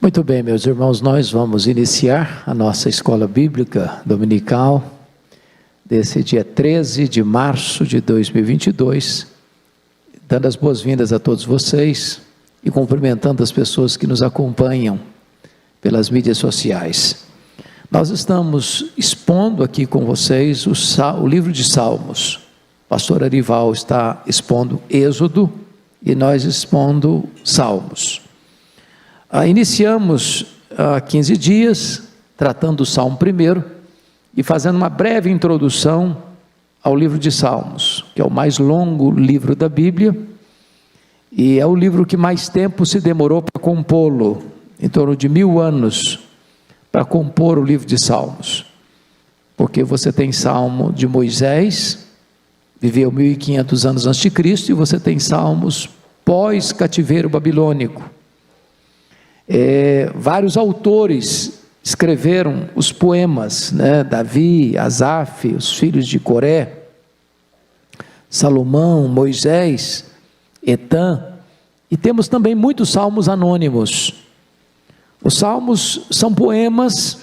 Muito bem, meus irmãos, nós vamos iniciar a nossa escola bíblica dominical desse dia 13 de março de 2022, dando as boas-vindas a todos vocês e cumprimentando as pessoas que nos acompanham pelas mídias sociais. Nós estamos expondo aqui com vocês o livro de Salmos. O pastor Arival está expondo Êxodo e nós expondo Salmos. Iniciamos há 15 dias, tratando do Salmo 1 e fazendo uma breve introdução ao livro de Salmos, que é o mais longo livro da Bíblia, e é o livro que mais tempo se demorou para compô-lo, em torno de 1000 anos, para compor o livro de Salmos, porque você tem Salmo de Moisés, viveu 1500 anos antes de Cristo, e você tem Salmos pós-cativeiro babilônico. Vários autores escreveram os poemas, Davi, Asaf, os filhos de Coré, Salomão, Moisés, Etã, e temos também muitos salmos anônimos. Os salmos são poemas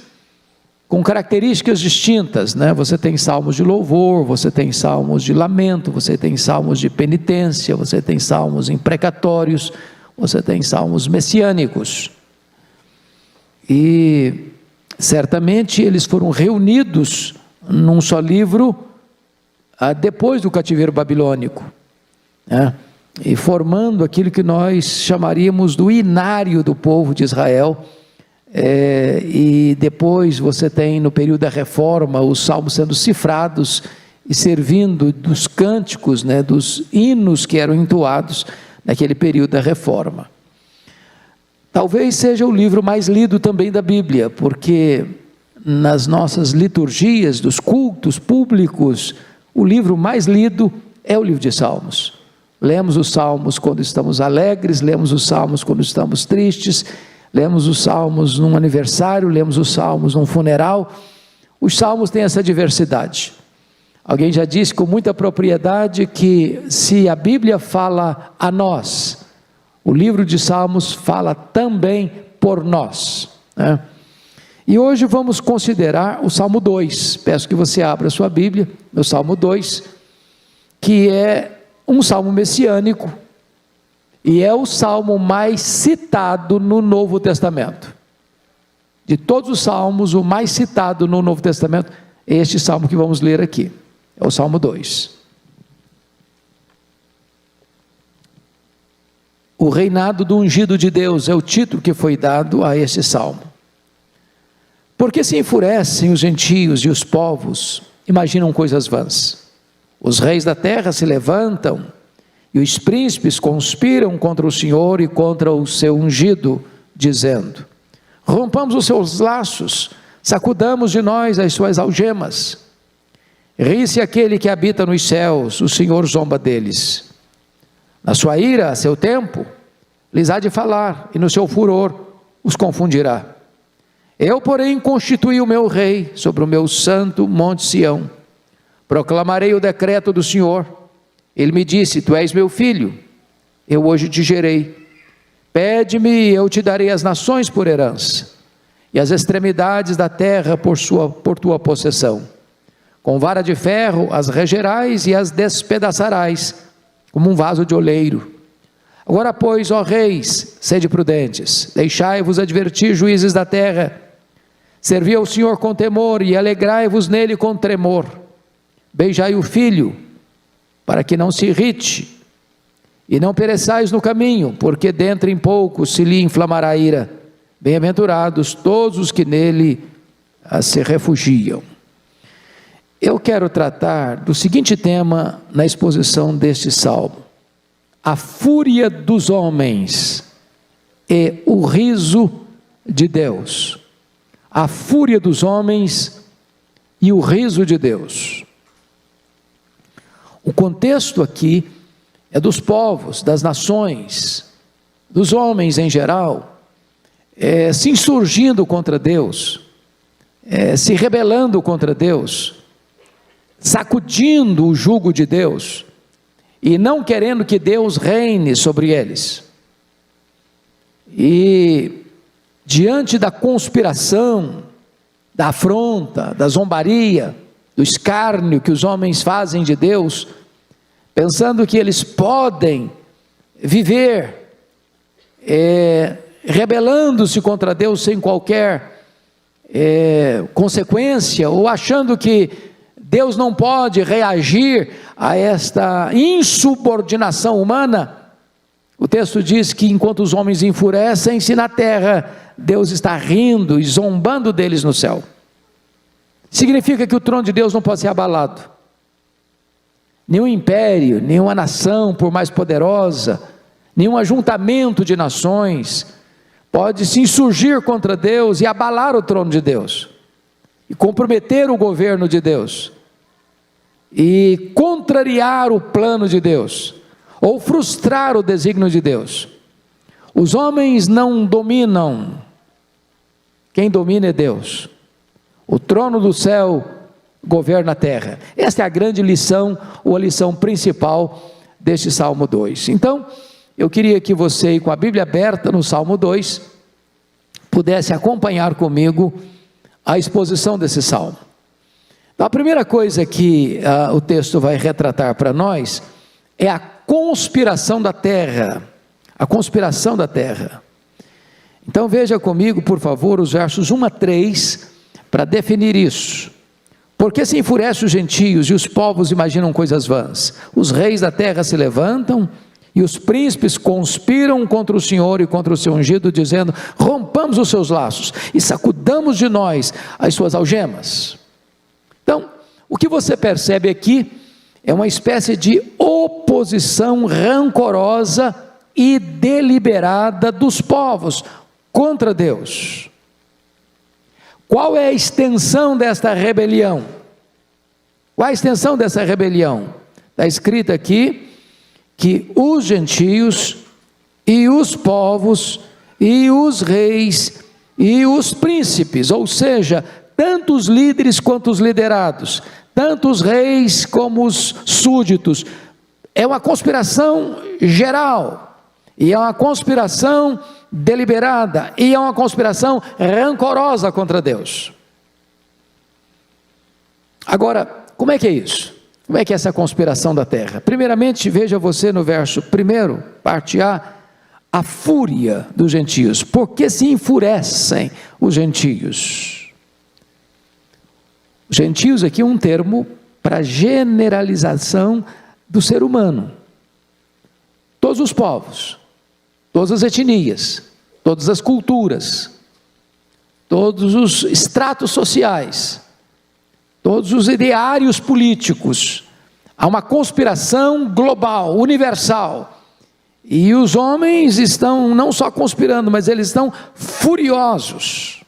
com características distintas, Você tem salmos de louvor, você tem salmos de lamento, você tem salmos de penitência, você tem salmos imprecatórios, você tem salmos messiânicos, e certamente eles foram reunidos num só livro depois do cativeiro babilônico, e formando aquilo que nós chamaríamos do inário do povo de Israel. E depois você tem no período da reforma os salmos sendo cifrados e servindo dos cânticos, dos hinos que eram entoados naquele período da reforma. Talvez seja o livro mais lido também da Bíblia, porque nas nossas liturgias dos cultos públicos, o livro mais lido é o livro de Salmos. Lemos os salmos quando estamos alegres, lemos os salmos quando estamos tristes, lemos os salmos num aniversário, lemos os salmos num funeral. Os salmos têm essa diversidade. Alguém já disse com muita propriedade que se a Bíblia fala a nós, o livro de Salmos fala também por nós, E hoje vamos considerar o Salmo 2, peço que você abra a sua Bíblia, no Salmo 2, que é um salmo messiânico, e é o salmo mais citado no Novo Testamento. De todos os salmos, o mais citado no Novo Testamento é este salmo que vamos ler aqui, é o Salmo 2. O reinado do ungido de Deus é o título que foi dado a este salmo. Porque se enfurecem os gentios e os povos, imaginam coisas vãs. Os reis da terra se levantam, e os príncipes conspiram contra o Senhor e contra o seu ungido, dizendo: rompamos os seus laços, sacudamos de nós as suas algemas. Ri-se aquele que habita nos céus, o Senhor zomba deles. Na sua ira, a seu tempo, lhes há de falar, e no seu furor os confundirá. Eu, porém, constituí o meu rei sobre o meu santo monte Sião. Proclamarei o decreto do Senhor. Ele me disse: tu és meu filho, eu hoje te gerei. Pede-me e eu te darei as nações por herança, e as extremidades da terra por tua possessão. Com vara de ferro as regerás e as despedaçarás, como um vaso de oleiro. Agora, pois, ó reis, sede prudentes, deixai-vos advertir, juízes da terra. Servi ao Senhor com temor e alegrai-vos nele com tremor. Beijai o filho, para que não se irrite, e não pereçais no caminho, porque dentro em pouco se lhe inflamará a ira. Bem-aventurados todos os que nele se refugiam. Eu quero tratar do seguinte tema na exposição deste salmo: a fúria dos homens e o riso de Deus. A fúria dos homens e o riso de Deus. O contexto aqui é dos povos, das nações, dos homens em geral, se insurgindo contra Deus, se rebelando contra Deus, sacudindo o jugo de Deus e não querendo que Deus reine sobre eles. E diante da conspiração, da afronta, da zombaria, do escárnio que os homens fazem de Deus, pensando que eles podem viver rebelando-se contra Deus sem qualquer consequência, ou achando que Deus não pode reagir a esta insubordinação humana. O texto diz que enquanto os homens enfurecem-se na terra, Deus está rindo e zombando deles no céu. Significa que o trono de Deus não pode ser abalado. Nenhum império, nenhuma nação, por mais poderosa, nenhum ajuntamento de nações pode se insurgir contra Deus e abalar o trono de Deus, e comprometer o governo de Deus, e contrariar o plano de Deus, ou frustrar o desígnio de Deus. Os homens não dominam, quem domina é Deus. O trono do céu governa a terra. Esta é a grande lição, ou a lição principal deste Salmo 2. Então, eu queria que você, com a Bíblia aberta no Salmo 2, pudesse acompanhar comigo a exposição desse Salmo. Então, a primeira coisa que o texto vai retratar para nós é a conspiração da terra. A conspiração da terra. Então veja comigo, por favor, os versos 1 a 3, para definir isso. Porque se enfurecem os gentios e os povos imaginam coisas vãs. Os reis da terra se levantam e os príncipes conspiram contra o Senhor e contra o seu ungido, dizendo: rompamos os seus laços e sacudamos de nós as suas algemas. Então, o que você percebe aqui é uma espécie de oposição rancorosa e deliberada dos povos contra Deus. Qual é a extensão desta rebelião? Qual é a extensão dessa rebelião? Está escrito aqui que os gentios e os povos e os reis e os príncipes, ou seja, tanto os líderes quanto os liderados, tanto os reis como os súditos, é uma conspiração geral, e é uma conspiração deliberada, e é uma conspiração rancorosa contra Deus. Agora, como é que é isso? Como é que é essa conspiração da terra? Primeiramente, veja você no verso 1, parte a fúria dos gentios. Por que se enfurecem os gentios? Gentios aqui é um termo para generalização do ser humano. Todos os povos, todas as etnias, todas as culturas, todos os estratos sociais, todos os ideários políticos. Há uma conspiração global, universal, e os homens estão não só conspirando, mas eles estão furiosos.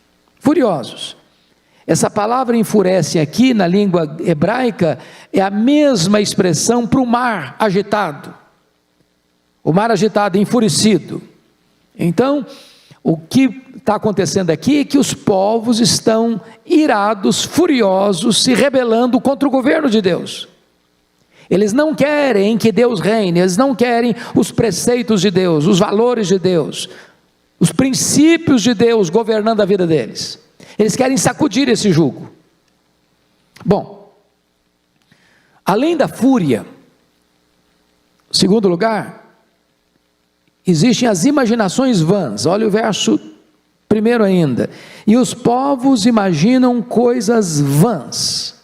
Essa palavra enfurece aqui na língua hebraica é a mesma expressão para o mar agitado. O mar agitado, enfurecido. Então, o que está acontecendo aqui é que os povos estão irados, furiosos, se rebelando contra o governo de Deus. Eles não querem que Deus reine, eles não querem os preceitos de Deus, os valores de Deus, os princípios de Deus governando a vida deles. Eles querem sacudir esse jugo. Bom, além da fúria, em segundo lugar, existem as imaginações vãs. Olha o verso 1 ainda. E os povos imaginam coisas vãs.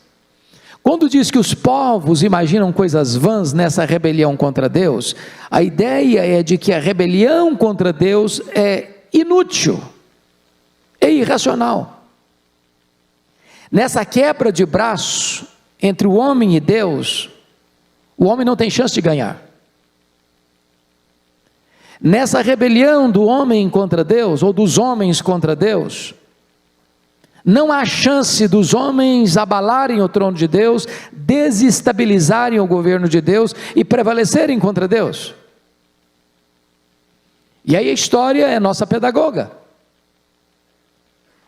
Quando diz que os povos imaginam coisas vãs nessa rebelião contra Deus, a ideia é de que a rebelião contra Deus é inútil, é irracional. Nessa quebra de braço entre o homem e Deus, o homem não tem chance de ganhar. Nessa rebelião do homem contra Deus, ou dos homens contra Deus, não há chance dos homens abalarem o trono de Deus, desestabilizarem o governo de Deus e prevalecerem contra Deus. E aí a história é nossa pedagoga.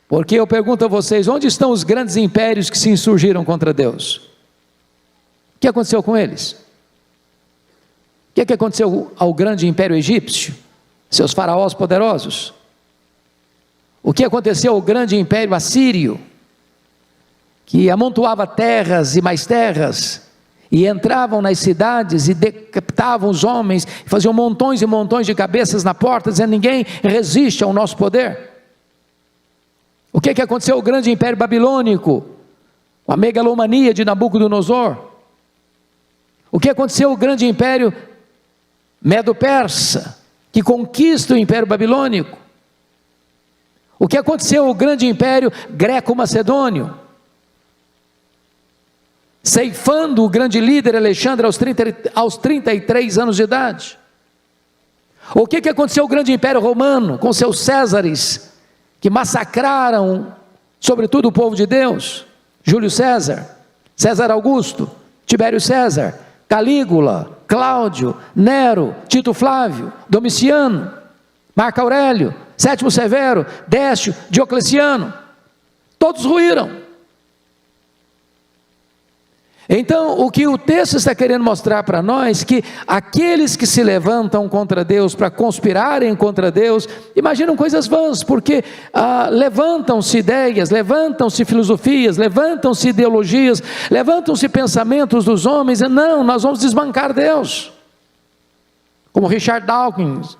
Porque eu pergunto a vocês, onde estão os grandes impérios que se insurgiram contra Deus? O que aconteceu com eles? O que aconteceu ao grande império egípcio? Seus faraós poderosos? O que aconteceu ao grande império assírio, que amontoava terras e mais terras, e entravam nas cidades e decapitavam os homens, faziam montões e montões de cabeças na porta, dizendo: ninguém resiste ao nosso poder. O que aconteceu ao grande império babilônico, com a megalomania de Nabucodonosor? O que aconteceu ao grande império medo-persa, que conquista o império babilônico? O que aconteceu ao grande império greco-macedônio, ceifando o grande líder Alexandre aos 33 anos de idade? O que aconteceu ao grande império romano, com seus Césares, que massacraram sobretudo o povo de Deus? Júlio César, César Augusto, Tibério César, Calígula, Cláudio, Nero, Tito Flávio, Domiciano, Marco Aurélio, Sétimo Severo, Décio, Diocleciano, todos ruíram. Então, o que o texto está querendo mostrar para nós, que aqueles que se levantam contra Deus, para conspirarem contra Deus, imaginam coisas vãs, porque levantam-se ideias, levantam-se filosofias, levantam-se ideologias, levantam-se pensamentos dos homens, e não, nós vamos desbancar Deus, como Richard Dawkins.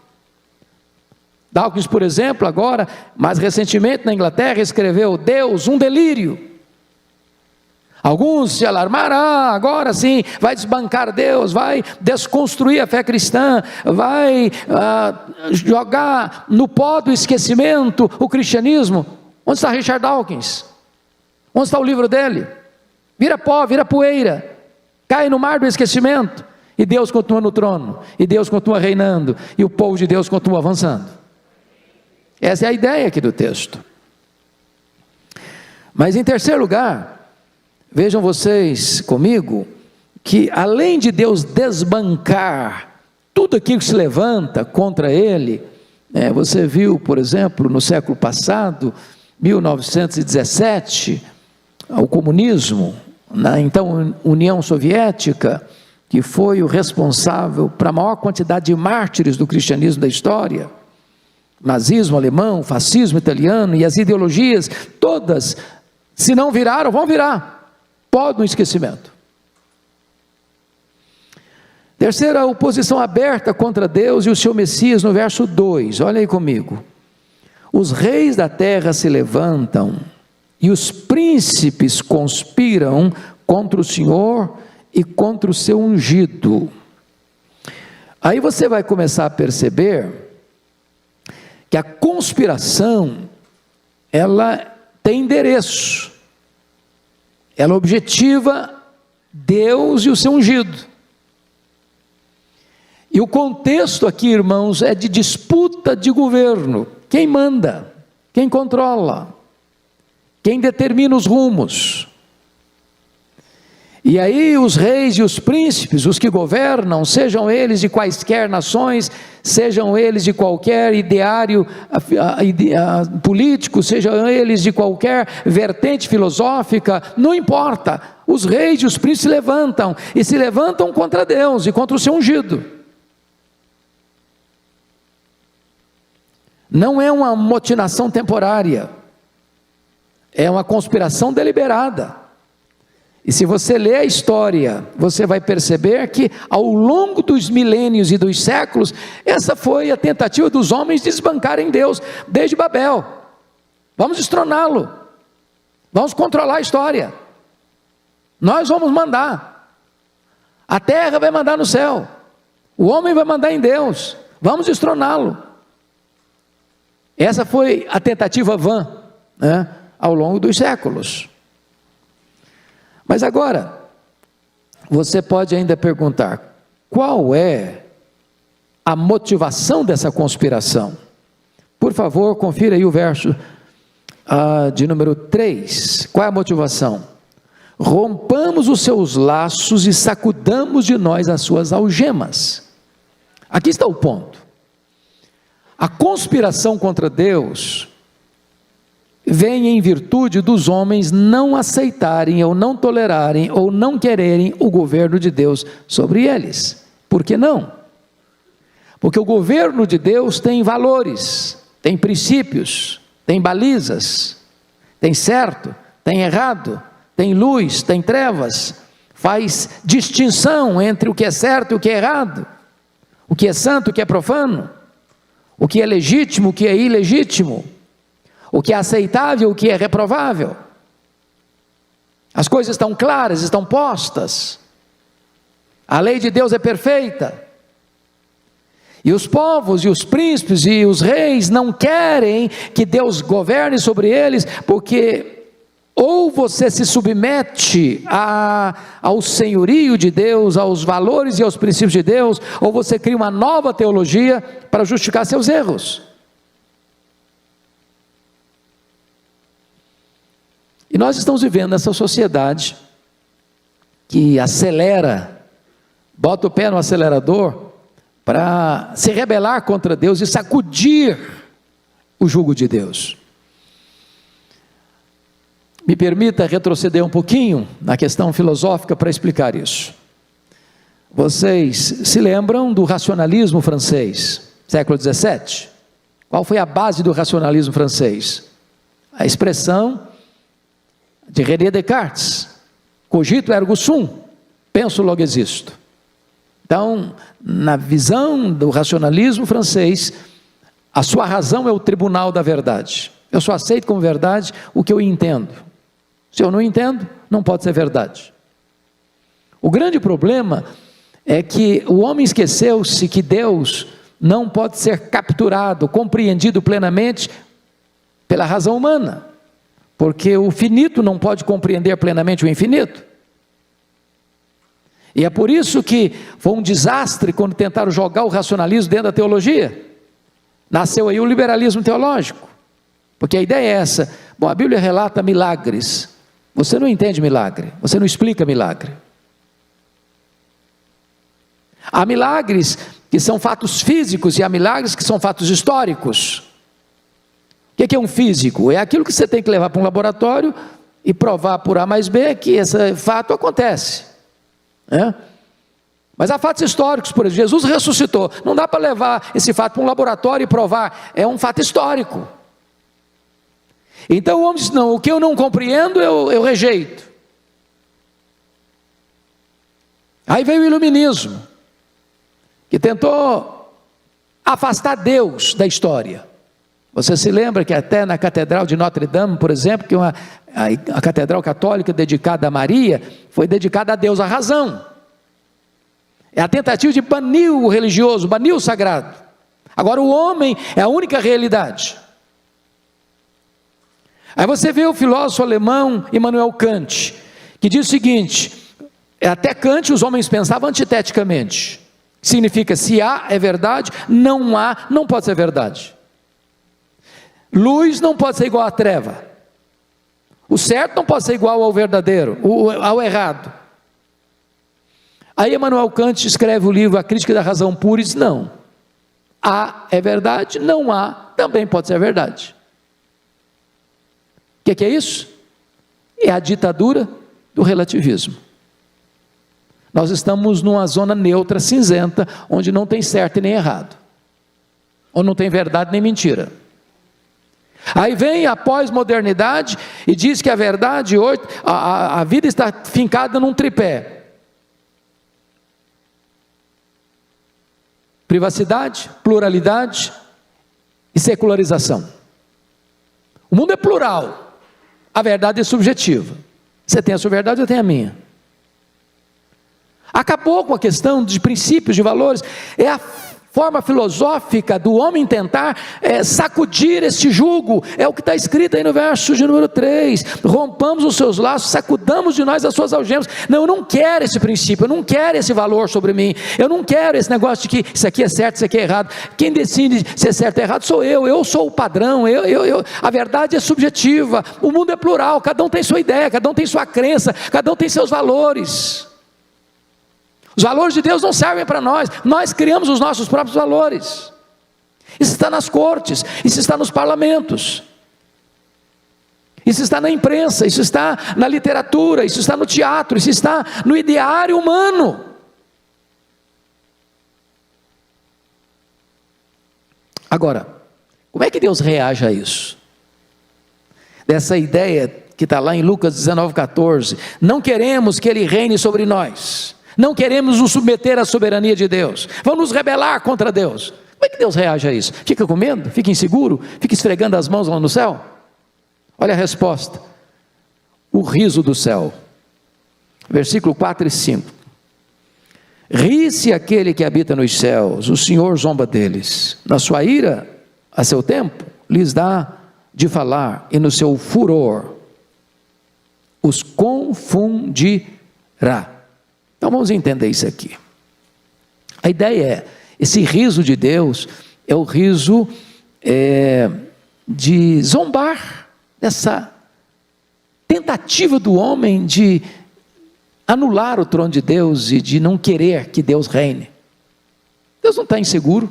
Dawkins, por exemplo, agora, mais recentemente na Inglaterra, escreveu: Deus, um delírio. Alguns se alarmaram: agora sim, vai desbancar Deus, vai desconstruir a fé cristã, vai jogar no pó do esquecimento o cristianismo. Onde está Richard Dawkins? Onde está o livro dele? Vira pó, vira poeira, cai no mar do esquecimento, e Deus continua no trono, e Deus continua reinando, e o povo de Deus continua avançando. Essa é a ideia aqui do texto. Mas em terceiro lugar, vejam vocês comigo, que além de Deus desbancar tudo aquilo que se levanta contra Ele, você viu, por exemplo, no século passado, 1917, o comunismo, na então União Soviética, que foi o responsável para a maior quantidade de mártires do cristianismo da história, nazismo alemão, fascismo italiano, e as ideologias todas, se não viraram, vão virar. Pode no esquecimento. Terceira, oposição aberta contra Deus e o seu Messias, no verso 2, olha aí comigo. Os reis da terra se levantam, e os príncipes conspiram contra o Senhor e contra o seu ungido. Aí você vai começar a perceber que a conspiração, ela tem endereço. Ela objetiva Deus e o seu ungido. E o contexto aqui, irmãos, é de disputa de governo. Quem manda? Quem controla? Quem determina os rumos? E aí os reis e os príncipes, os que governam, sejam eles de quaisquer nações, sejam eles de qualquer ideário político, sejam eles de qualquer vertente filosófica, não importa, os reis e os príncipes se levantam, e se levantam contra Deus e contra o seu ungido. Não é uma motinação temporária, é uma conspiração deliberada. E se você ler a história, você vai perceber que ao longo dos milênios e dos séculos, essa foi a tentativa dos homens de desbancarem Deus, desde Babel. Vamos destroná-lo, vamos controlar a história, nós vamos mandar, a terra vai mandar no céu, o homem vai mandar em Deus, vamos destroná-lo. Essa foi a tentativa vã, ao longo dos séculos. Mas agora, você pode ainda perguntar, qual é a motivação dessa conspiração? Por favor, confira aí o verso de número 3, qual é a motivação? Rompamos os seus laços e sacudamos de nós as suas algemas. Aqui está o ponto. A conspiração contra Deus vem em virtude dos homens não aceitarem, ou não tolerarem, ou não quererem o governo de Deus sobre eles. Por que não? Porque o governo de Deus tem valores, tem princípios, tem balizas, tem certo, tem errado, tem luz, tem trevas, faz distinção entre o que é certo e o que é errado, o que é santo e o que é profano, o que é legítimo, o que é ilegítimo, o que é aceitável, o que é reprovável. As coisas estão claras, estão postas. A lei de Deus é perfeita. E os povos, e os príncipes, e os reis não querem que Deus governe sobre eles, porque ou você se submete ao senhorio de Deus, aos valores e aos princípios de Deus, ou você cria uma nova teologia para justificar seus erros. E nós estamos vivendo nessa sociedade que acelera, bota o pé no acelerador para se rebelar contra Deus e sacudir o jugo de Deus. Me permita retroceder um pouquinho na questão filosófica para explicar isso. Vocês se lembram do racionalismo francês, século XVII? Qual foi a base do racionalismo francês? A expressão de René Descartes: cogito ergo sum, penso logo existo. Então, na visão do racionalismo francês, a sua razão é o tribunal da verdade. Eu só aceito como verdade o que eu entendo. Se eu não entendo, não pode ser verdade. O grande problema é que o homem esqueceu-se que Deus não pode ser capturado, compreendido plenamente pela razão humana, porque o finito não pode compreender plenamente o infinito. E é por isso que foi um desastre quando tentaram jogar o racionalismo dentro da teologia. Nasceu aí o liberalismo teológico, porque a ideia é essa: bom, a Bíblia relata milagres, você não entende milagre, você não explica milagre. Há milagres que são fatos físicos e há milagres que são fatos históricos. O que é um físico? É aquilo que você tem que levar para um laboratório e provar por A mais B que esse fato acontece. Mas há fatos históricos, por exemplo, Jesus ressuscitou, não dá para levar esse fato para um laboratório e provar, é um fato histórico. Então o homem diz: não, o que eu não compreendo eu rejeito. Aí veio o iluminismo, que tentou afastar Deus da história. Você se lembra que até na Catedral de Notre Dame, por exemplo, que a Catedral Católica dedicada a Maria, foi dedicada a Deus, a razão. É a tentativa de banir o religioso, banir o sagrado. Agora o homem é a única realidade. Aí você vê o filósofo alemão Immanuel Kant, que diz o seguinte: até Kant os homens pensavam antiteticamente. Significa, se há é verdade, não há, não pode ser verdade. Luz não pode ser igual à treva. O certo não pode ser igual ao verdadeiro, ao errado. Aí Immanuel Kant escreve o livro A Crítica da Razão Pura e diz: não, há é verdade, não há também pode ser verdade. O que é isso? É a ditadura do relativismo. Nós estamos numa zona neutra, cinzenta, onde não tem certo e nem errado, ou não tem verdade nem mentira. Aí vem a pós-modernidade e diz que a verdade hoje, a vida está fincada num tripé: privacidade, pluralidade e secularização. O mundo é plural, a verdade é subjetiva. Você tem a sua verdade, eu tenho a minha. Acabou com a questão de princípios, de valores. É a forma filosófica do homem tentar sacudir este jugo. É o que está escrito aí no verso de número 3: rompamos os seus laços, sacudamos de nós as suas algemas. Não, eu não quero esse princípio, eu não quero esse valor sobre mim, eu não quero esse negócio de que isso aqui é certo, isso aqui é errado. Quem decide se é certo ou errado sou eu sou o padrão, a verdade é subjetiva, o mundo é plural, cada um tem sua ideia, cada um tem sua crença, cada um tem seus valores. Os valores de Deus não servem para nós criamos os nossos próprios valores. Isso está nas cortes, isso está nos parlamentos, isso está na imprensa, isso está na literatura, isso está no teatro, isso está no ideário humano. Agora, como é que Deus reage a isso? dessa ideia que está lá em Lucas 19,14. Não queremos que Ele reine sobre nós, não queremos nos submeter à soberania de Deus, vamos nos rebelar contra Deus. Como é que Deus reage a isso? Fica com medo? Fica inseguro? Fica esfregando as mãos lá no céu? Olha a resposta: o riso do céu. Versículo 4 e 5. Ri-se aquele que habita nos céus, o Senhor zomba deles. Na sua ira, a seu tempo, lhes dá de falar, e no seu furor os confundirá. Então vamos entender isso aqui. A ideia é, esse riso de Deus é o riso de zombar dessa tentativa do homem de anular o trono de Deus e de não querer que Deus reine. Deus não está inseguro,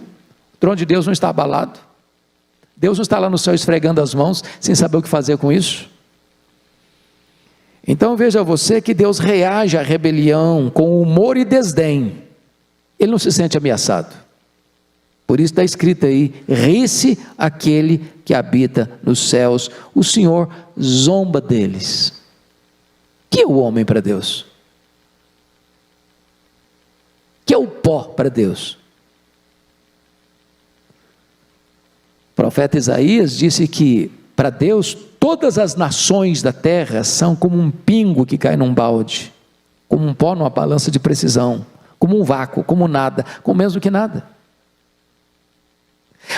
o trono de Deus não está abalado, Deus não está lá no céu esfregando as mãos, sem saber o que fazer com isso. Então veja você que Deus reage à rebelião com humor e desdém, Ele não se sente ameaçado. Por isso está escrito aí: ri-se aquele que habita nos céus, o Senhor zomba deles. O que é o homem para Deus? O que é o pó para Deus? O profeta Isaías disse que para Deus todas as nações da terra são como um pingo que cai num balde, como um pó numa balança de precisão, como um vácuo, como nada, como menos do que nada.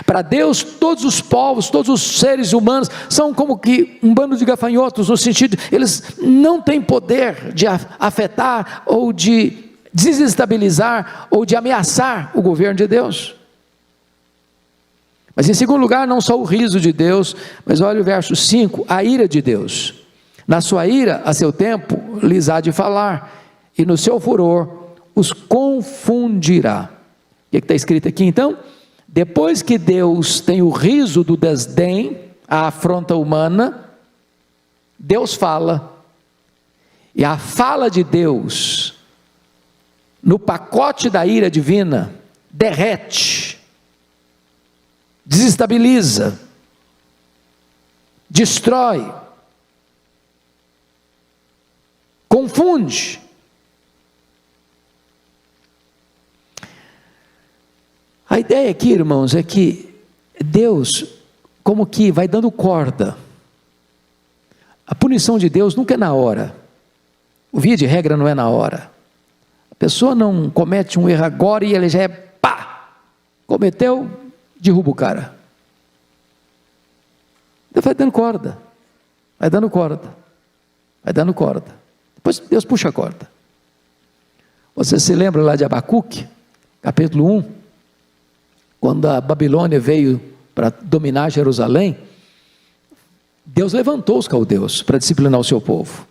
Para Deus todos os povos, todos os seres humanos são como que um bando de gafanhotos, no sentido, eles não têm poder de afetar ou de desestabilizar ou de ameaçar o governo de Deus. Mas em segundo lugar, não só o riso de Deus, mas olha o verso 5, a ira de Deus. Na sua ira, a seu tempo, lhes há de falar, e no seu furor os confundirá. O que está escrito aqui então? Depois que Deus tem o riso do desdém, a afronta humana, Deus fala, e a fala de Deus, no pacote da ira divina, derrete, desestabiliza, destrói, confunde. A ideia aqui, irmãos, é que Deus como que vai dando corda. A punição de Deus nunca é na hora. O via de regra não é na hora. A pessoa não comete um erro agora e ele já é pá! Cometeu, derruba o cara. Deus vai dando corda. Vai dando corda. Vai dando corda. Depois Deus puxa a corda. Você se lembra lá de Abacuque, capítulo 1? Quando a Babilônia veio para dominar Jerusalém, Deus levantou os caldeus para disciplinar o seu povo.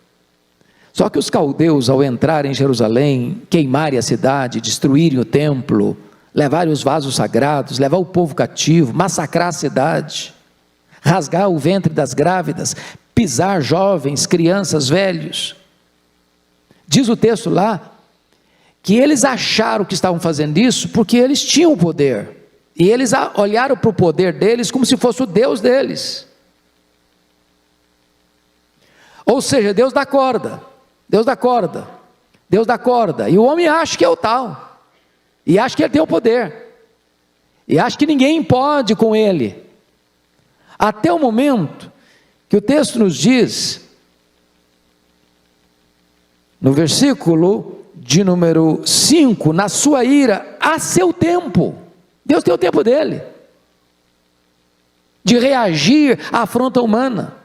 Só que os caldeus, ao entrarem em Jerusalém, queimarem a cidade, destruírem o templo, levarem os vasos sagrados, levar o povo cativo, massacrar a cidade, rasgar o ventre das grávidas, pisar jovens, crianças, velhos. Diz o texto lá, que eles acharam que estavam fazendo isso porque eles tinham o poder. E eles olharam para o poder deles como se fosse o Deus deles. Ou seja, Deus dá corda, Deus dá corda, Deus dá corda. E o homem acha que é o tal. E acha que ele tem o poder. E acha que ninguém pode com ele. Até o momento que o texto nos diz, no versículo de número 5, na sua ira, a seu tempo. Deus tem o tempo dele, de reagir à afronta humana,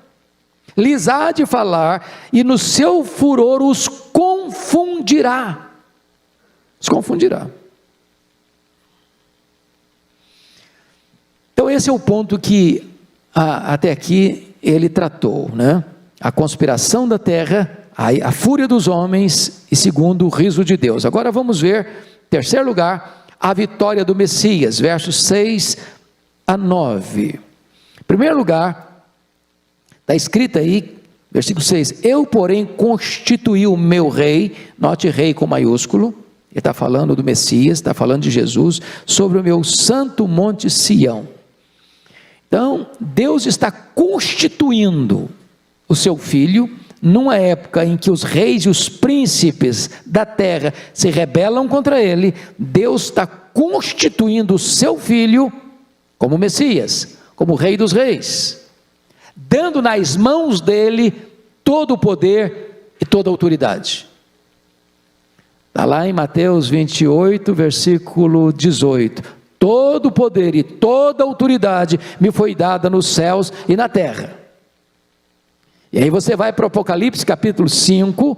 lhes há de falar, e no seu furor os confundirá, Então esse é o ponto que até aqui ele tratou, né? A conspiração da terra, a fúria dos homens, e segundo, o riso de Deus. Agora vamos ver, em terceiro lugar, a vitória do Messias, versos 6 a 9. Em primeiro lugar, está escrito aí, versículo 6, eu porém constituí o meu rei, note rei com maiúsculo, ele está falando do Messias, está falando de Jesus, sobre o meu santo monte Sião. Então, Deus está constituindo o seu filho, numa época em que os reis e os príncipes da terra se rebelam contra ele. Deus está constituindo o seu filho como Messias, como Rei dos Reis, dando nas mãos dele todo o poder e toda a autoridade. Está lá em Mateus 28, versículo 18: todo o poder e toda a autoridade me foi dada nos céus e na terra. E aí você vai para o Apocalipse capítulo 5,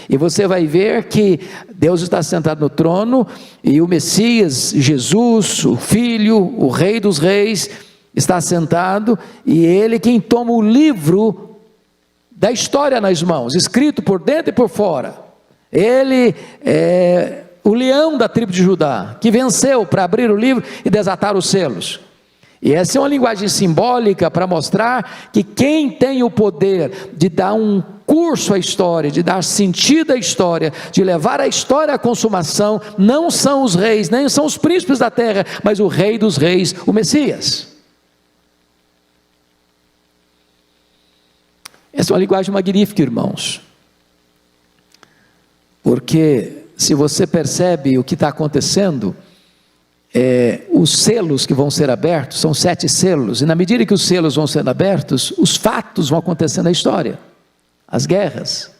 e você vai ver que Deus está sentado no trono, e o Messias, Jesus, o Filho, o Rei dos Reis, está sentado, e ele quem toma o livro da história nas mãos, escrito por dentro e por fora. Ele é o leão da tribo de Judá, que venceu para abrir o livro e desatar os selos. E essa é uma linguagem simbólica para mostrar que quem tem o poder de dar um curso à história, de dar sentido à história, de levar a história à consumação, não são os reis, nem são os príncipes da terra, mas o Rei dos Reis, o Messias. Essa é uma linguagem magnífica, irmãos, porque se você percebe o que está acontecendo, os selos que vão ser abertos, são 7 selos, e na medida que os selos vão sendo abertos, os fatos vão acontecendo na história, as guerras,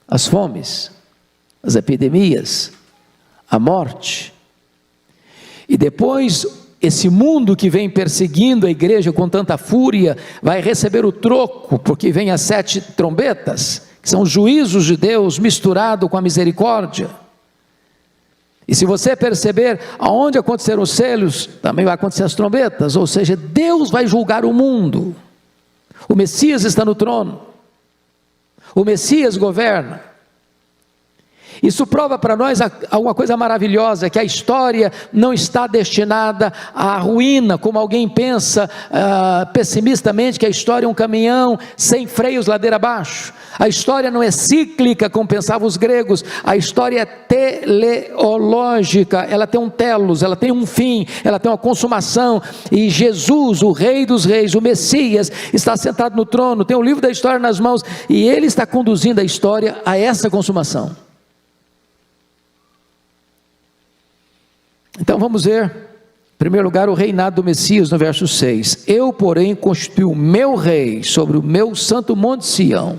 as fomes, as epidemias, a morte, e depois esse mundo que vem perseguindo a igreja com tanta fúria, vai receber o troco, porque vem as 7 trombetas, que são os juízos de Deus, misturado com a misericórdia. E se você perceber aonde aconteceram os selos, também vai acontecer as trombetas, ou seja, Deus vai julgar o mundo. O Messias está no trono, o Messias governa. Isso prova para nós alguma coisa maravilhosa, que a história não está destinada à ruína, como alguém pensa pessimistamente, que a história é um caminhão sem freios ladeira abaixo. A história não é cíclica, como pensavam os gregos, a história é teleológica, ela tem um telos, ela tem um fim, ela tem uma consumação, e Jesus, o Rei dos Reis, o Messias, está sentado no trono, tem o livro da história nas mãos, e ele está conduzindo a história a essa consumação. Então vamos ver, em primeiro lugar, o reinado do Messias no verso 6. Eu, porém, constituí o meu rei sobre o meu santo monte Sião.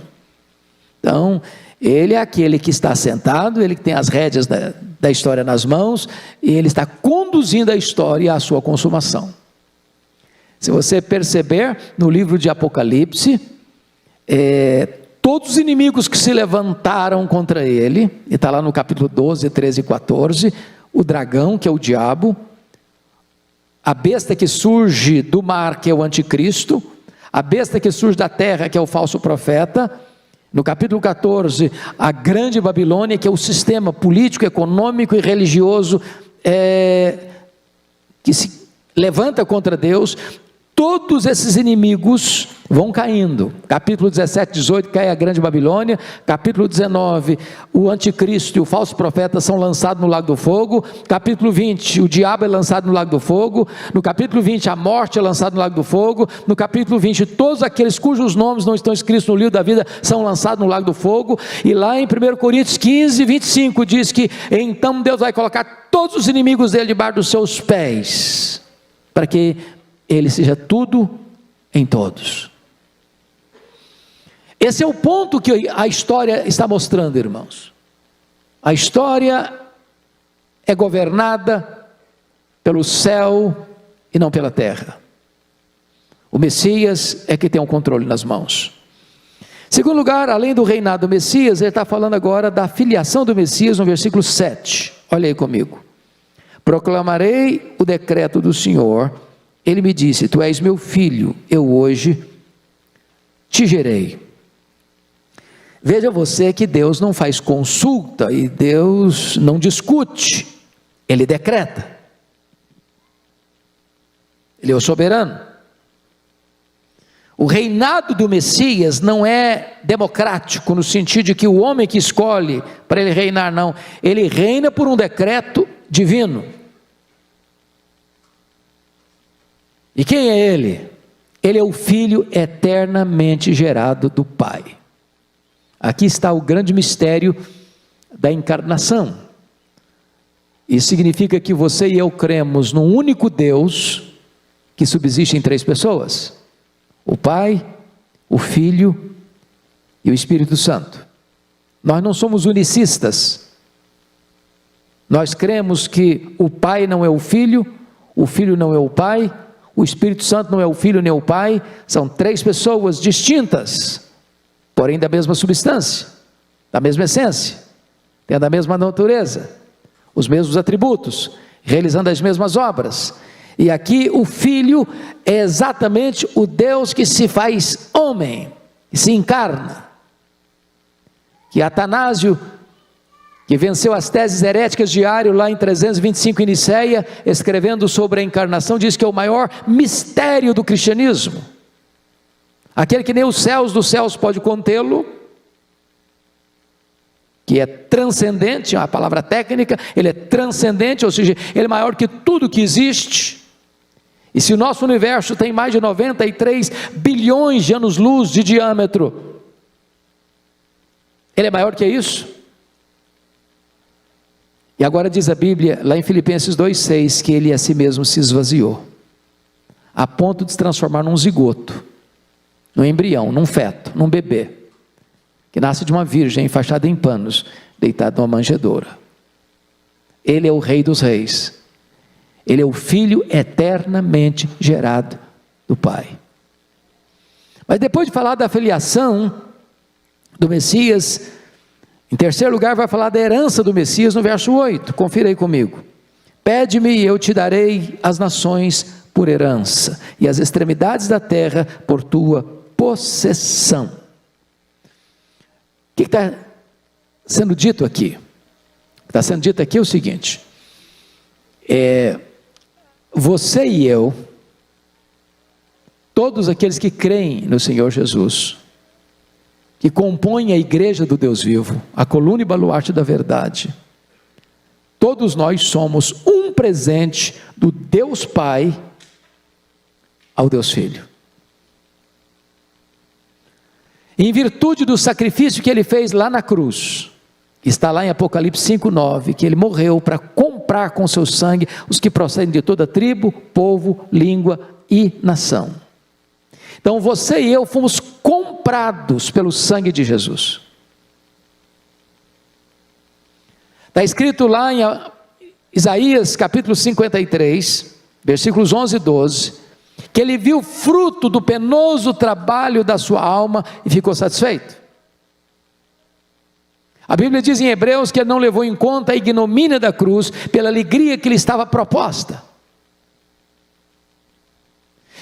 Então, ele é aquele que está sentado, ele que tem as rédeas da história nas mãos, e ele está conduzindo a história à sua consumação. Se você perceber, no livro de Apocalipse, todos os inimigos que se levantaram contra ele, e está lá no capítulo 12, 13 e 14, o dragão, que é o diabo, a besta que surge do mar, que é o anticristo, a besta que surge da terra, que é o falso profeta. No capítulo 14, a grande Babilônia, que é o sistema político, econômico e religioso que se levanta contra Deus. Todos esses inimigos vão caindo. Capítulo 17, 18, cai a grande Babilônia. Capítulo 19, o anticristo e o falso profeta são lançados no lago do fogo. Capítulo 20, o diabo é lançado no lago do fogo. No capítulo 20, a morte é lançada no lago do fogo. No capítulo 20, todos aqueles cujos nomes não estão escritos no livro da vida são lançados no lago do fogo. E lá em 1 Coríntios 15, 25, diz que então Deus vai colocar todos os inimigos dele debaixo dos seus pés, para que ele seja tudo em todos. Esse é o ponto que a história está mostrando, irmãos. A história é governada pelo céu e não pela terra. O Messias é que tem o controle nas mãos. Segundo lugar, além do reinado do Messias, ele está falando agora da filiação do Messias no versículo 7. Olha aí comigo. Proclamarei o decreto do Senhor. Ele me disse: tu és meu filho, eu hoje te gerei. Veja você que Deus não faz consulta e Deus não discute, Ele decreta. Ele é o soberano. O reinado do Messias não é democrático, no sentido de que o homem que escolhe para ele reinar, não. Ele reina por um decreto divino. E quem é ele? Ele é o Filho eternamente gerado do Pai. Aqui está o grande mistério da encarnação. Isso significa que você e eu cremos num único Deus que subsiste em três pessoas: o Pai, o Filho e o Espírito Santo. Nós não somos unicistas. Nós cremos que o Pai não é o Filho não é o Pai, o Espírito Santo não é o Filho nem o Pai. São três pessoas distintas, porém da mesma substância, da mesma essência, tendo a mesma natureza, os mesmos atributos, realizando as mesmas obras. E aqui o Filho é exatamente o Deus que se faz homem, que se encarna. Que Atanásio, que venceu as teses heréticas de Ario lá em 325 em Nicéia, escrevendo sobre a encarnação, diz que é o maior mistério do cristianismo. Aquele que nem os céus dos céus pode contê-lo, que é transcendente, é uma palavra técnica, ele é transcendente, ou seja, ele é maior que tudo que existe. E se o nosso universo tem mais de 93 bilhões de anos-luz de diâmetro, ele é maior que isso. E agora diz a Bíblia, lá em Filipenses 2,6, que ele a si mesmo se esvaziou, a ponto de se transformar num zigoto, num embrião, num feto, num bebê, que nasce de uma virgem enfaixada em panos, deitado numa manjedoura. Ele é o Rei dos Reis, ele é o Filho eternamente gerado do Pai. Mas depois de falar da filiação do Messias, em terceiro lugar vai falar da herança do Messias no verso 8, confira aí comigo. Pede-me e eu te darei as nações por herança, e as extremidades da terra por tua possessão. O que está sendo dito aqui? O que está sendo dito aqui é o seguinte: você e eu, todos aqueles que creem no Senhor Jesus, que compõem a igreja do Deus vivo, a coluna e baluarte da verdade, todos nós somos um presente do Deus Pai ao Deus Filho. Em virtude do sacrifício que ele fez lá na cruz, está lá em Apocalipse 5,9, que ele morreu para comprar com seu sangue os que procedem de toda tribo, povo, língua e nação. Então você e eu fomos comprados pelo sangue de Jesus. Está escrito lá em Isaías capítulo 53, versículos 11 e 12, que ele viu o fruto do penoso trabalho da sua alma e ficou satisfeito. A Bíblia diz em Hebreus que ele não levou em conta a ignomínia da cruz pela alegria que lhe estava proposta.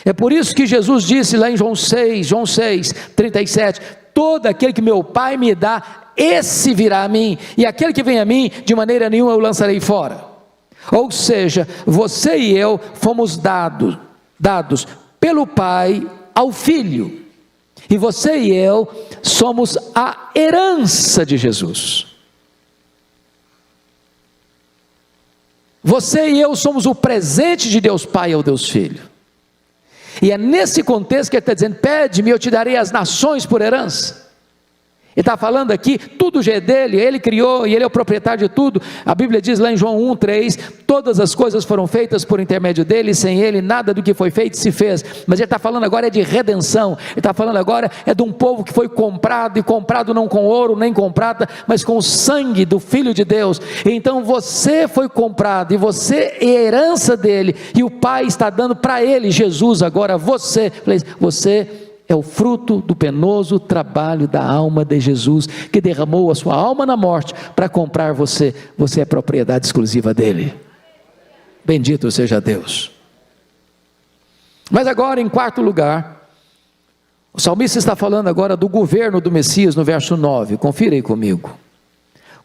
É por isso que Jesus disse lá em João 6, 37, todo aquele que meu Pai me dá, esse virá a mim, e aquele que vem a mim, de maneira nenhuma eu lançarei fora. Ou seja, você e eu fomos dados pelo Pai ao Filho, e você e eu somos a herança de Jesus. Você e eu somos o presente de Deus Pai ao Deus Filho. E é nesse contexto que ele está dizendo: pede-me, eu te darei as nações por herança. Ele está falando aqui, tudo já é dele, ele criou e ele é o proprietário de tudo. A Bíblia diz lá em João 1,3, todas as coisas foram feitas por intermédio dele, e sem ele nada do que foi feito se fez. Mas ele está falando agora de redenção, ele está falando agora de um povo que foi comprado, e comprado não com ouro nem com prata, mas com o sangue do Filho de Deus. Então você foi comprado, e você é herança dele, e o Pai está dando para ele, Jesus, agora você é o fruto do penoso trabalho da alma de Jesus, que derramou a sua alma na morte para comprar você. Você é propriedade exclusiva dele. Bendito seja Deus. Mas agora, em quarto lugar, o salmista está falando agora do governo do Messias no verso 9, confira aí comigo.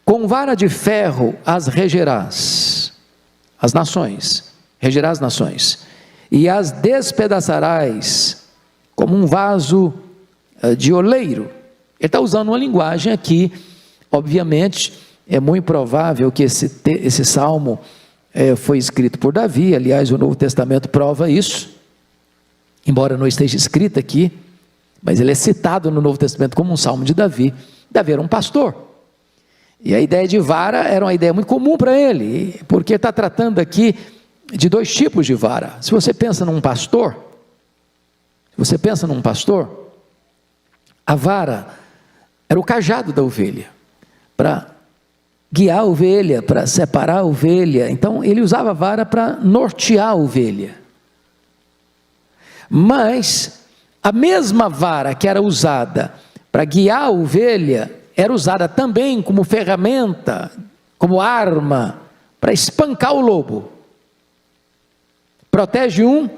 Com vara de ferro as regerás, as nações, regerás as nações, e as despedaçarás como um vaso de oleiro. Ele está usando uma linguagem aqui, obviamente, é muito provável que esse salmo foi escrito por Davi, aliás o Novo Testamento prova isso, embora não esteja escrito aqui, mas ele é citado no Novo Testamento como um salmo de Davi. Davi era um pastor, e a ideia de vara era uma ideia muito comum para ele, porque está tratando aqui de dois tipos de vara. Se você pensa num pastor, a vara era o cajado da ovelha, para guiar a ovelha, para separar a ovelha. Então ele usava a vara para nortear a ovelha. Mas a mesma vara que era usada para guiar a ovelha, era usada também como ferramenta, como arma, para espancar o lobo. Protege um,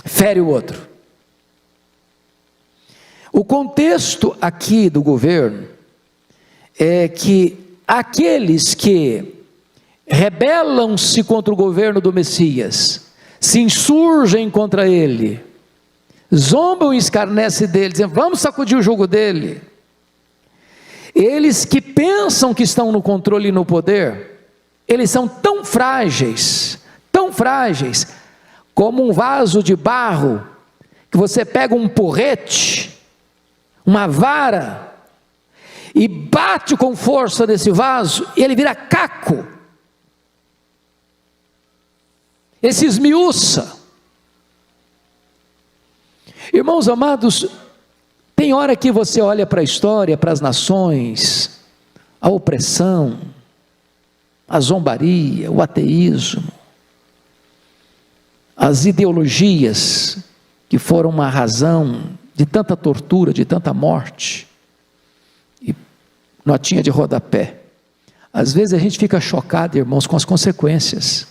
fere o outro. O contexto aqui do governo é que aqueles que rebelam-se contra o governo do Messias, se insurgem contra ele, zombam e escarnecem dele, dizendo: vamos sacudir o jugo dele. Eles que pensam que estão no controle e no poder, eles são tão frágeis, como um vaso de barro, que você pega um porrete, uma vara, e bate com força nesse vaso, e ele vira caco, ele se esmiuça. Irmãos amados, tem hora que você olha para a história, para as nações, a opressão, a zombaria, o ateísmo, as ideologias que foram uma razão de tanta tortura, de tanta morte, e notinha de rodapé. Às vezes a gente fica chocado, irmãos, com as consequências,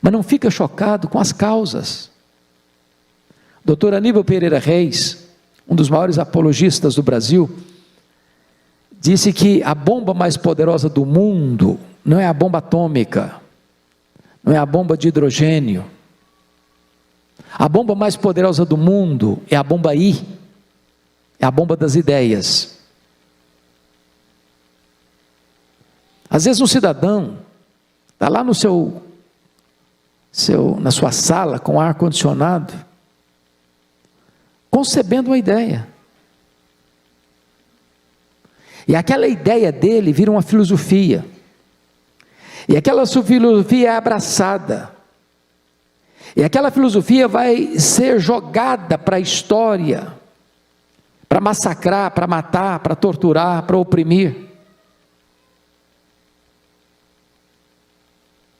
mas não fica chocado com as causas. Dr. Aníbal Pereira Reis, um dos maiores apologistas do Brasil, disse que a bomba mais poderosa do mundo não é a bomba atômica, não é a bomba de hidrogênio. A bomba mais poderosa do mundo é a bomba I, é a bomba das ideias. Às vezes um cidadão está lá no na sua sala com ar condicionado, concebendo uma ideia, e aquela ideia dele vira uma filosofia, e aquela filosofia é abraçada, e aquela filosofia vai ser jogada para a história, para massacrar, para matar, para torturar, para oprimir.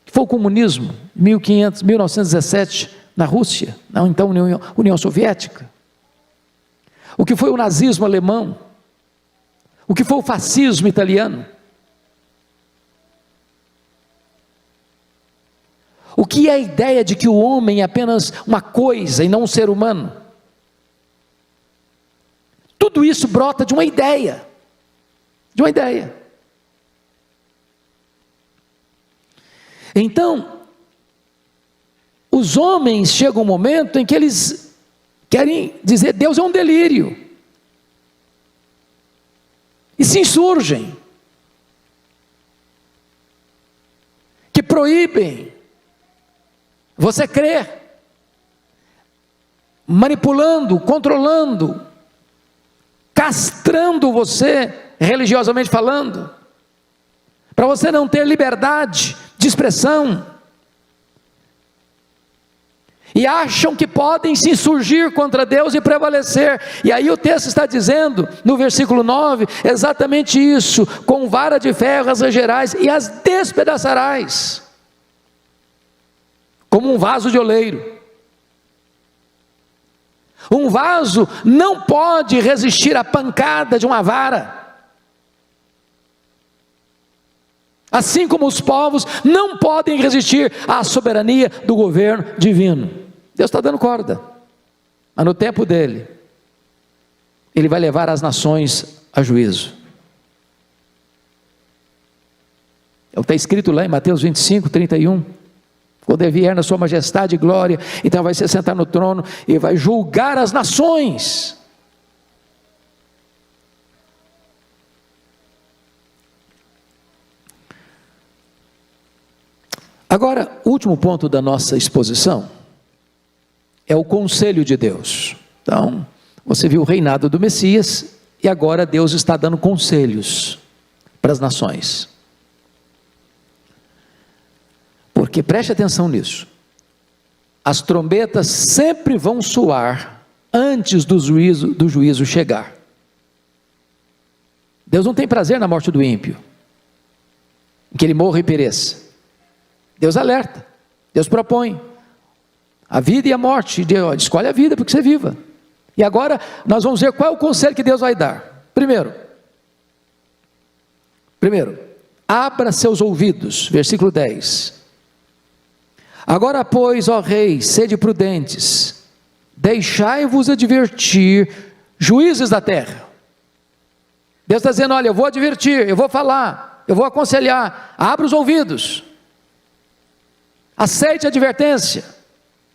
Foi o comunismo, 1917, na Rússia, na então União Soviética. O que foi o nazismo alemão, o que foi o fascismo italiano, o que é a ideia de que o homem é apenas uma coisa e não um ser humano. Tudo isso brota de uma ideia, Então, os homens chegam um momento em que eles querem dizer: Deus é um delírio, e se insurgem, que proíbem você crer, manipulando, controlando, castrando você, religiosamente falando, para você não ter liberdade de expressão, e acham que podem se insurgir contra Deus e prevalecer. E aí o texto está dizendo, no versículo 9, exatamente isso: com vara de ferro as rangerás e as despedaçarás, como um vaso de oleiro. Um vaso não pode resistir à pancada de uma vara, assim como os povos não podem resistir à soberania do governo divino. Deus está dando corda, mas no tempo dele, ele vai levar as nações a juízo. É o que está escrito lá em Mateus 25, 31. Quando ele vier na sua majestade e glória, então vai se sentar no trono e vai julgar as nações. Agora, o último ponto da nossa exposição é o conselho de Deus. Então, você viu o reinado do Messias, e agora Deus está dando conselhos para as nações. Porque preste atenção nisso, as trombetas sempre vão soar antes do juízo chegar. Deus não tem prazer na morte do ímpio, em que ele morra e pereça. Deus alerta, Deus propõe a vida e a morte. Deus escolhe a vida porque você viva. E agora nós vamos ver qual é o conselho que Deus vai dar. Primeiro, abra seus ouvidos, versículo 10. Agora, pois, ó reis, sede prudentes, deixai-vos advertir, juízes da terra. Deus está dizendo, olha, eu vou advertir, eu vou falar, eu vou aconselhar, abra os ouvidos, aceite a advertência,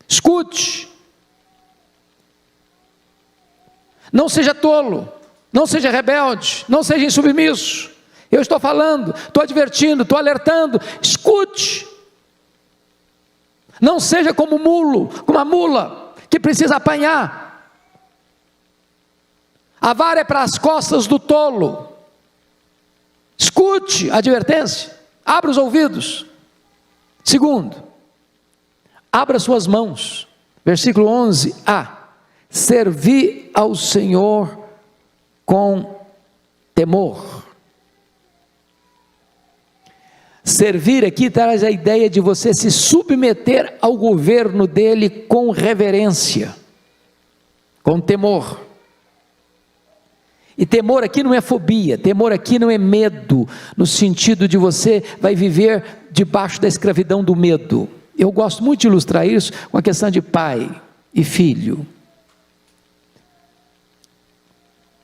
escute, não seja tolo, não seja rebelde, não seja insubmisso. Eu estou falando, estou advertindo, estou alertando, escute. Não seja como uma mula que precisa apanhar. A vara é para as costas do tolo. Escute a advertência, abra os ouvidos. Segundo, abra suas mãos, versículo 11a, servi ao Senhor com temor. Servir aqui traz a ideia de você se submeter ao governo dele com reverência, com temor. E temor aqui não é fobia, temor aqui não é medo, no sentido de você vai viver debaixo da escravidão do medo. Eu gosto muito de ilustrar isso com a questão de pai e filho.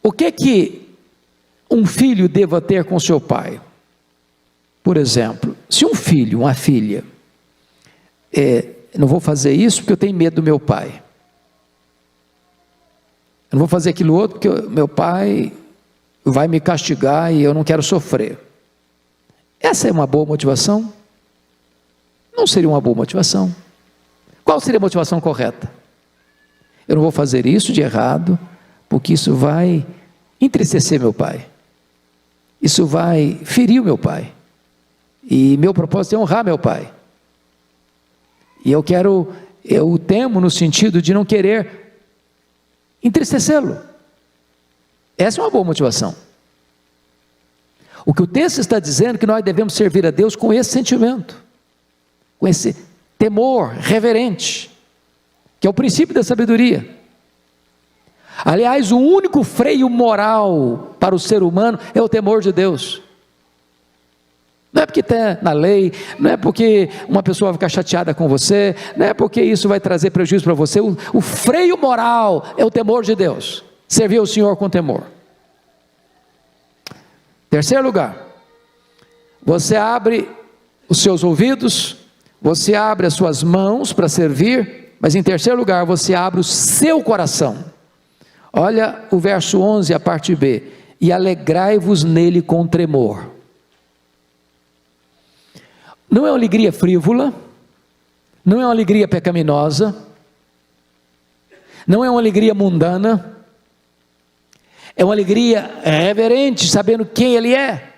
O que um filho deva ter com seu pai? Por exemplo, se um filho, uma filha, não vou fazer isso porque eu tenho medo do meu pai. Eu não vou fazer aquilo outro porque meu pai vai me castigar e eu não quero sofrer. Essa é uma boa motivação? Não seria uma boa motivação. Qual seria a motivação correta? Eu não vou fazer isso de errado porque isso vai entristecer meu pai. Isso vai ferir o meu pai. E meu propósito é honrar meu pai. E eu o temo no sentido de não querer entristecê-lo. Essa é uma boa motivação. O que o texto está dizendo é que nós devemos servir a Deus com esse sentimento, com esse temor reverente, que é o princípio da sabedoria. Aliás, o único freio moral para o ser humano é o temor de Deus. Não é porque está na lei, não é porque uma pessoa vai ficar chateada com você, não é porque isso vai trazer prejuízo para você. O freio moral é o temor de Deus, servir ao Senhor com temor. Terceiro lugar, você abre os seus ouvidos, você abre as suas mãos para servir, mas em terceiro lugar, você abre o seu coração. Olha o verso 11, a parte B, e alegrai-vos nele com tremor. Não é uma alegria frívola, não é uma alegria pecaminosa, não é uma alegria mundana, é uma alegria reverente, sabendo quem Ele é.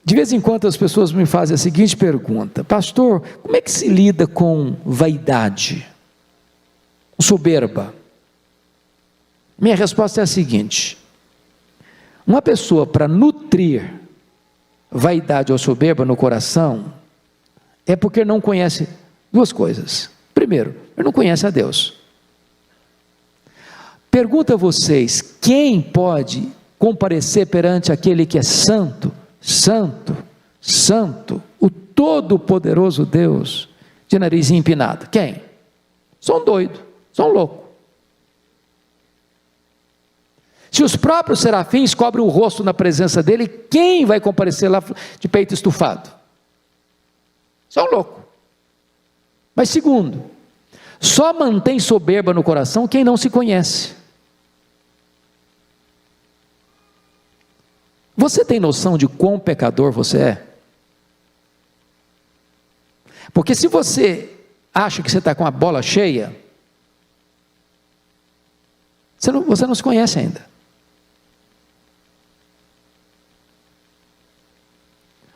De vez em quando as pessoas me fazem a seguinte pergunta: pastor, como é que se lida com vaidade, com soberba? Minha resposta é a seguinte: uma pessoa para nutrir vaidade ou soberba no coração, é porque não conhece duas coisas. Primeiro, ele não conhece a Deus. Pergunto a vocês, quem pode comparecer perante aquele que é santo, santo, santo, o todo-poderoso Deus, de nariz empinado? Quem? Só um doido, só um louco. Se os próprios serafins cobrem o rosto na presença dele, quem vai comparecer lá de peito estufado? Só um louco. Mas segundo, só mantém soberba no coração quem não se conhece. Você tem noção de quão pecador você é? Porque se você acha que você está com a bola cheia, você não se conhece ainda.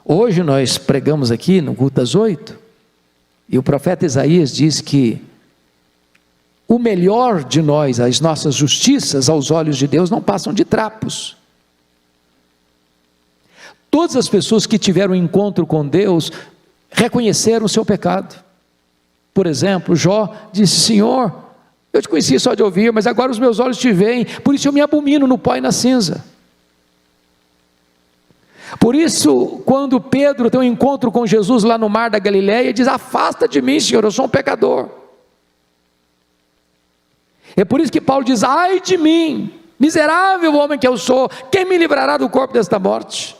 Hoje nós pregamos aqui no culto das 8, e o profeta Isaías diz que o melhor de nós, as nossas justiças aos olhos de Deus não passam de trapos. Todas as pessoas que tiveram um encontro com Deus reconheceram o seu pecado. Por exemplo, Jó disse: Senhor, eu te conheci só de ouvir, mas agora os meus olhos te veem, por isso eu me abomino no pó e na cinza. Por isso, quando Pedro tem um encontro com Jesus lá no mar da Galileia, diz: afasta de mim, Senhor, eu sou um pecador. É por isso que Paulo diz: ai de mim, miserável homem que eu sou, quem me livrará do corpo desta morte?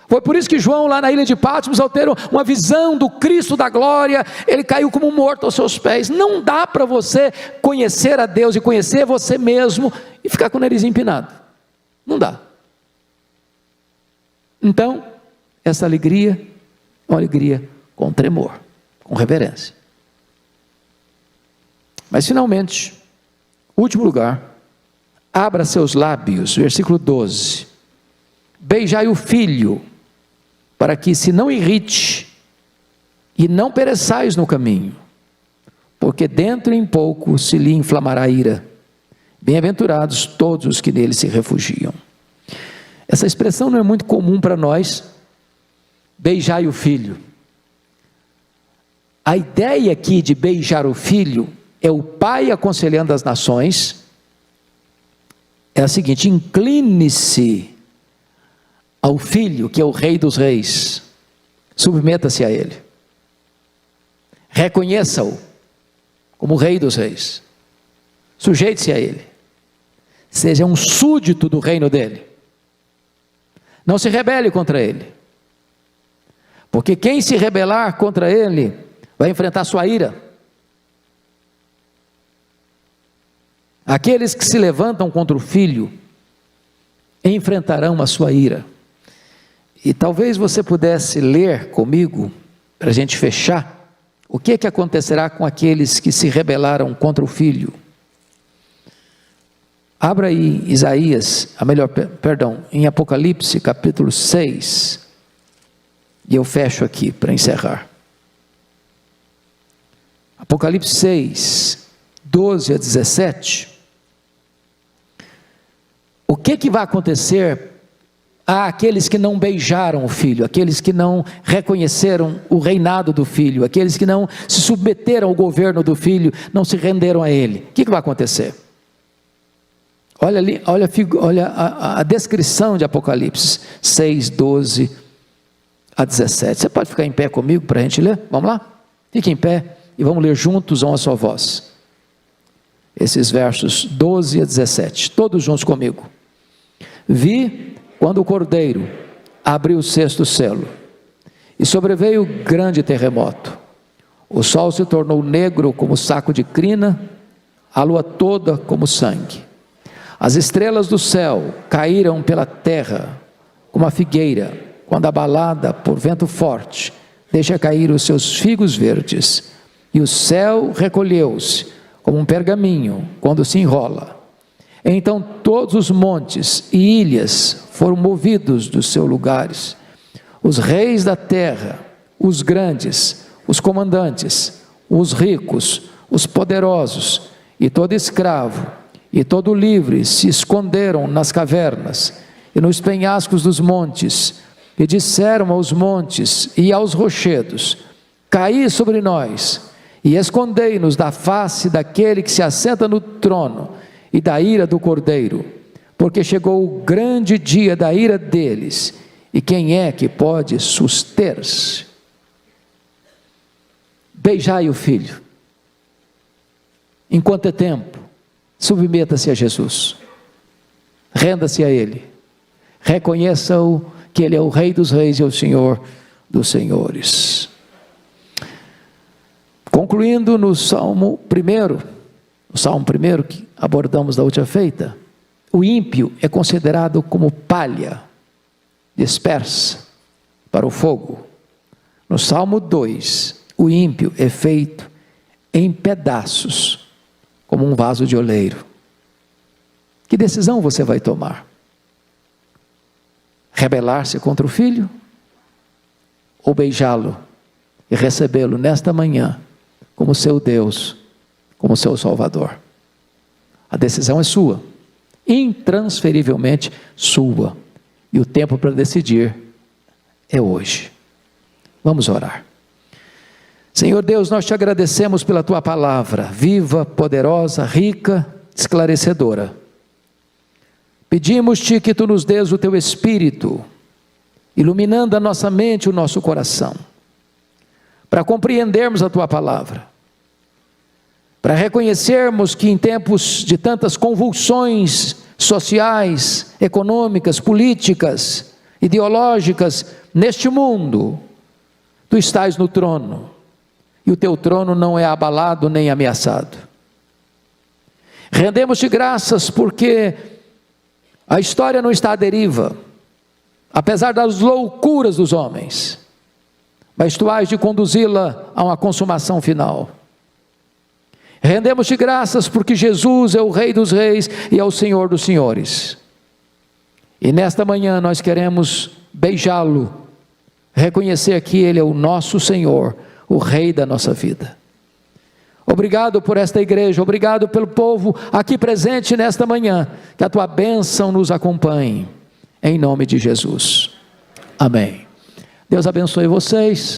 Foi por isso que João, lá na ilha de Patmos, ao ter uma visão do Cristo da glória, ele caiu como morto aos seus pés. Não dá para você conhecer a Deus e conhecer você mesmo e ficar com o nariz empinado. Não dá. Então, essa alegria é uma alegria com tremor, com reverência. Mas finalmente, último lugar, abra seus lábios, versículo 12, beijai o filho, para que se não irrite, e não pereçais no caminho, porque dentro em pouco se lhe inflamará a ira. Bem-aventurados todos os que nele se refugiam. Essa expressão não é muito comum para nós, beijai o filho. A ideia aqui de beijar o filho é o pai aconselhando as nações, é a seguinte: incline-se ao filho, que é o rei dos reis, submeta-se a ele, reconheça-o como rei dos reis, sujeite-se a ele, seja um súdito do reino dele, não se rebele contra ele, porque quem se rebelar contra ele, vai enfrentar sua ira. Aqueles que se levantam contra o filho, enfrentarão a sua ira. E talvez você pudesse ler comigo, para a gente fechar, o que acontecerá com aqueles que se rebelaram contra o filho. Abra aí Isaías, em Apocalipse capítulo 6, e eu fecho aqui para encerrar. Apocalipse 6, 12 a 17. O que vai acontecer àqueles que não beijaram o filho, aqueles que não reconheceram o reinado do filho, aqueles que não se submeteram ao governo do filho, não se renderam a ele? O que vai acontecer? Olha ali, olha a descrição de Apocalipse 6, 12 a 17. Você pode ficar em pé comigo para a gente ler? Vamos lá? Fique em pé e vamos ler juntos a uma só voz. Esses versos 12 a 17, todos juntos comigo. Vi quando o cordeiro abriu o sexto selo, e sobreveio grande terremoto. O sol se tornou negro como saco de crina, a lua toda como sangue. As estrelas do céu caíram pela terra, como a figueira, quando abalada por vento forte, deixa cair os seus figos verdes. E o céu recolheu-se, como um pergaminho, quando se enrola. Então todos os montes e ilhas foram movidos dos seus lugares. Os reis da terra, os grandes, os comandantes, os ricos, os poderosos, e todo escravo, e todo livre se esconderam nas cavernas e nos penhascos dos montes, e disseram aos montes e aos rochedos: caí sobre nós, e escondei-nos da face daquele que se assenta no trono e da ira do cordeiro, porque chegou o grande dia da ira deles, e quem é que pode suster-se? Beijai o filho, enquanto é tempo, submeta-se a Jesus, renda-se a ele, reconheça-o que ele é o Rei dos Reis e o Senhor dos Senhores. Concluindo no Salmo 1, que abordamos da última feita, o ímpio é considerado como palha dispersa para o fogo. No Salmo 2, o ímpio é feito em pedaços, como um vaso de oleiro. Que decisão você vai tomar? Rebelar-se contra o filho? Ou beijá-lo e recebê-lo nesta manhã como seu Deus, como seu Salvador? A decisão é sua, intransferivelmente sua, e o tempo para decidir é hoje. Vamos orar. Senhor Deus, nós te agradecemos pela tua palavra, viva, poderosa, rica, esclarecedora. Pedimos-te que tu nos dês o teu Espírito, iluminando a nossa mente e o nosso coração, para compreendermos a tua palavra, para reconhecermos que em tempos de tantas convulsões sociais, econômicas, políticas, ideológicas, neste mundo, tu estás no trono, e o teu trono não é abalado nem ameaçado. Rendemos-te graças porque a história não está à deriva, apesar das loucuras dos homens, mas tu hás de conduzi-la a uma consumação final. Rendemos-te graças porque Jesus é o Rei dos Reis e é o Senhor dos Senhores. E nesta manhã nós queremos beijá-lo, reconhecer que Ele é o nosso Senhor, o Rei da nossa vida. Obrigado por esta igreja, obrigado pelo povo aqui presente nesta manhã, que a tua bênção nos acompanhe, em nome de Jesus. Amém. Deus abençoe vocês.